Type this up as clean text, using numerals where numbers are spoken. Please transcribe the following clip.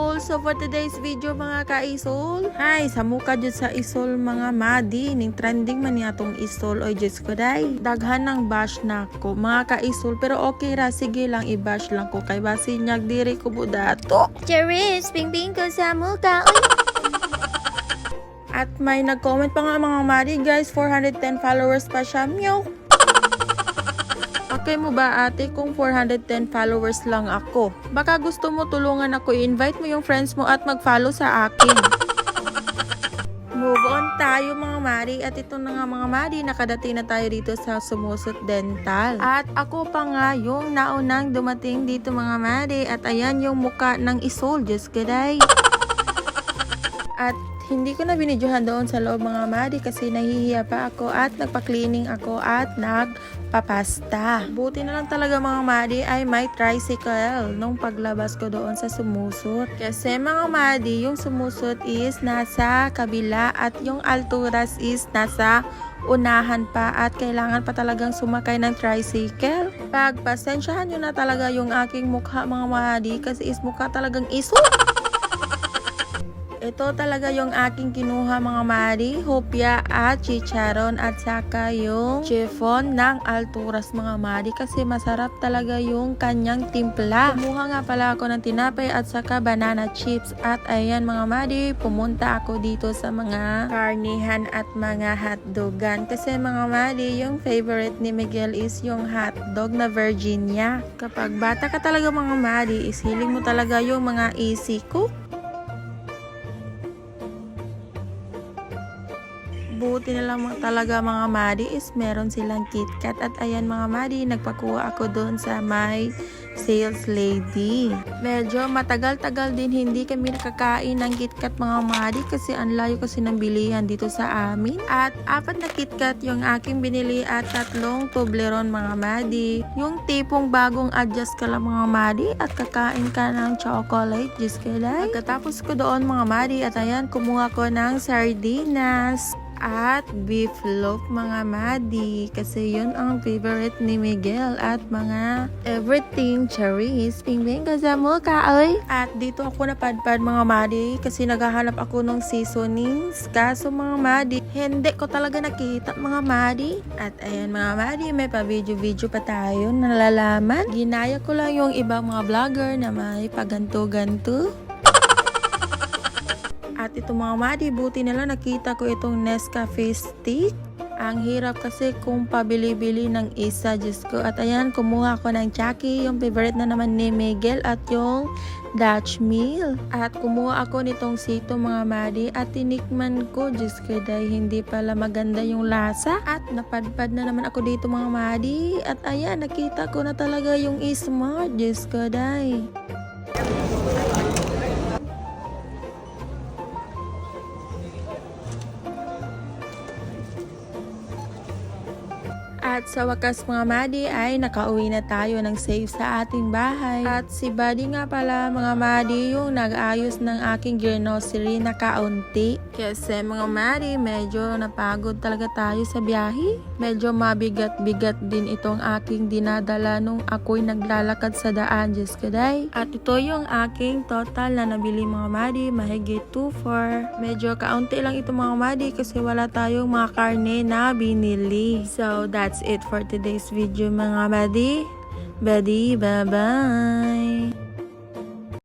isol. So for today's video mga ka-isol, ay sa muka jud sa isol mga madi ning trending man niya tong isol. Oy Diyos ko day, daghan ng bash na ko mga ka-isol, pero okay ra, sige lang i-bash lang ko kay basinyag diri ko budato. Charis, ping ko sa muka. At may nag-comment pa nga mga madi guys, 410 followers pa siya. Meow. Okay mo ba ate kung 410 followers lang ako? Baka gusto mo tulungan ako, i-invite mo yung friends mo at mag-follow sa akin. Move on tayo mga mari, at ito na nga mga mari, nakadating na tayo dito sa Sumusot Dental. At ako pa nga yung naunang dumating dito mga mari, at ayan yung muka ng isol, Diyos ko day. At hindi ko na binidyohan doon sa loob mga madi kasi nahihiya pa ako at nagpa-cleaning ako at nagpapasta. Buti na lang talaga mga madi ay may tricycle nung paglabas ko doon sa Sumusot. Kasi mga madi, yung Sumusot is nasa kabila at yung Alturas is nasa unahan pa at kailangan pa talagang sumakay ng tricycle. Pagpasensyahan nyo na talaga yung aking mukha mga madi kasi is mukha talagang iso. Ito talaga yung aking kinuha mga mari, hopya at chicharon at saka yung chiffon ng Alturas mga mari kasi masarap talaga yung kanyang timpla. Kumuha nga pala ako ng tinapay at saka banana chips at ayan mga mari, pumunta ako dito sa mga karnihan at mga hotdogan kasi mga mari, yung favorite ni Miguel is yung hotdog na Virginia. Kapag bata ka talaga mga mari, ishiling mo talaga yung mga easy cook. Buti na lang talaga mga madi is meron silang KitKat at ayan mga madi, nagpakuha ako doon sa may sales lady. Medyo matagal-tagal din hindi kami nakakain ng KitKat mga madi kasi ang layo kasi ng bilihan dito sa amin. At 4 na KitKat yung aking binili at 3 Toblerone mga madi. Yung tipong bagong adjust ka lang mga madi at kakain ka ng chocolate, just kilay. Pagkatapos ko doon mga madi at ayan, kumuha ko ng sardinas at beef loaf mga madi kasi yun ang favorite ni Miguel at mga everything cherries ping ka sa mukha oy. At dito ako napadpad mga madi kasi naghahanap ako ng seasonings kaso mga madi hindi ko talaga nakita mga madi. At ayan mga madi, may pa video pa tayo na nalalaman. Ginaya ko lang yung ibang mga vlogger na may paganto-ganto. At ito mga madi, buti nila nakita ko itong Nescafe stick. Ang hirap kasi kung pabili-bili ng isa, Diyos ko. At ayan, kumuha ko ng Chucky, yung favorite na naman ni Miguel, at yung Dutch Mill. At kumuha ako nitong Sito mga madi at tinikman ko, Diyos ko, dahil hindi pala maganda yung lasa. At napadpad na naman ako dito mga madi. At ayan, nakita ko na talaga yung Smart, Diyos ko, dahil. At sa wakas mga madi ay nakauwi na tayo ng safe sa ating bahay. At si Buddy nga pala mga madi yung nag-ayos ng aking grocery na kaunti. Kasi mga madi medyo napagod talaga tayo sa biyahe. Medyo mabigat-bigat din itong aking dinadala nung ako'y naglalakad sa daan, Diyos ko day. At ito yung aking total na nabili mga madi, mahigit 2-4. Medyo kaunti lang ito mga madi kasi wala tayong mga karne na binili. So that's it for today's video mga buddy. Bye-bye.